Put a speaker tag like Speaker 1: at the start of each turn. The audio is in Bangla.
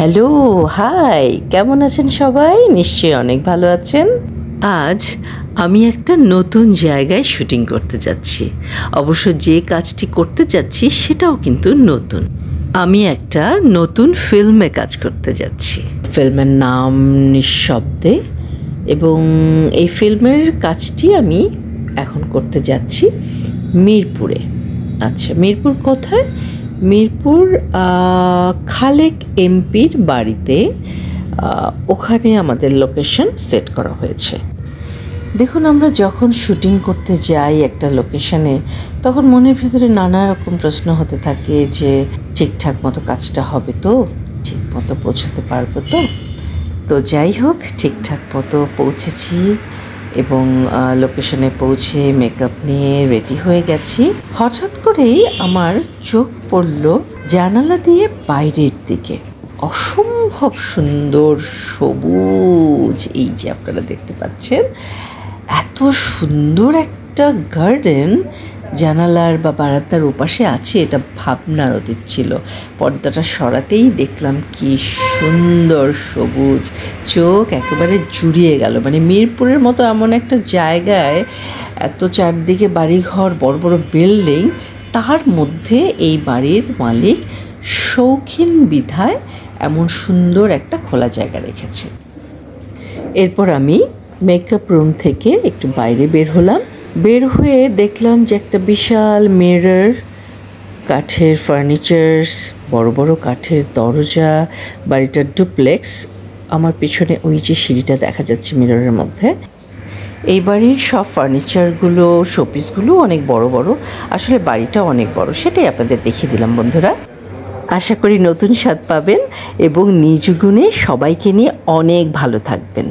Speaker 1: হ্যালো, হাই, কেমন আছেন সবাই? নিশ্চয়ই অনেক ভালো আছেন। আজ আমি একটা নতুন জায়গায় শুটিং করতে যাচ্ছি। অবশ্য যে কাজটি করতে যাচ্ছি সেটাও কিন্তু নতুন। আমি একটা নতুন ফিল্মে কাজ করতে যাচ্ছি। ফিল্মের নাম নিঃশব্দে, এবং এই ফিল্মের কাজটি আমি এখন করতে যাচ্ছি মিরপুরে। আচ্ছা, মিরপুর কোথায়? মিরপুর খালেক এমপির বাড়িতে। ওখানে আমাদের লোকেশন সেট করা হয়েছে। দেখুন, আমরা যখন শুটিং করতে যাই একটা লোকেশনে, তখন মনের ভিতরে নানা রকম প্রশ্ন হতে থাকে যে ঠিকঠাক মতো কাজটা হবে তো, ঠিক মতো পৌঁছতে পারবো তো। তো যাই হোক, ঠিকঠাক মতো পৌঁছেছি এবং লোকেশনে পৌঁছে মেকআপ নিয়ে রেডি হয়ে গেছি। হঠাৎ করেই আমার চোখ পড়ল জানালা দিয়ে বাইরের দিকে। অসম্ভব সুন্দর সবুজ, এই যে আপনারা দেখতে পাচ্ছেন, এত সুন্দর একটা গার্ডেন জানালার বা বারান্দার ওপাশে আছে, এটা ভাবনার অতীত ছিল। পর্দাটা সরাতেই দেখলাম কি সুন্দর সবুজ, চোখ একেবারে জুড়িয়ে গেল। মানে মিরপুরের মতো এমন একটা জায়গায় এত চারদিকে বাড়িঘর, বড় বড় বিল্ডিং, তার মধ্যে এই বাড়ির মালিক শৌখিন বিধায় এমন সুন্দর একটা খোলা জায়গা রেখেছে। এরপর আমি মেকআপ রুম থেকে একটু বাইরে বের হলাম। বের হয়ে দেখলাম যে একটা বিশাল মিরর, কাঠের ফার্নিচার্স, বড় বড় কাঠের দরজা, বাড়িটার ডুপ্লেক্স। আমার পিছনে ওই যে সিঁড়িটা দেখা যাচ্ছে মিররের মধ্যে। এই বাড়ির সব ফার্নিচারগুলো, শোপিসগুলো অনেক বড় বড়। আসলে বাড়িটা অনেক বড়, সেটাই আপনাদের দেখিয়ে দিলাম বন্ধুরা। আশা করি নতুন স্বাদ পাবেন এবং নিজ গুণে সবাইকে নিয়ে অনেক ভালো থাকবেন।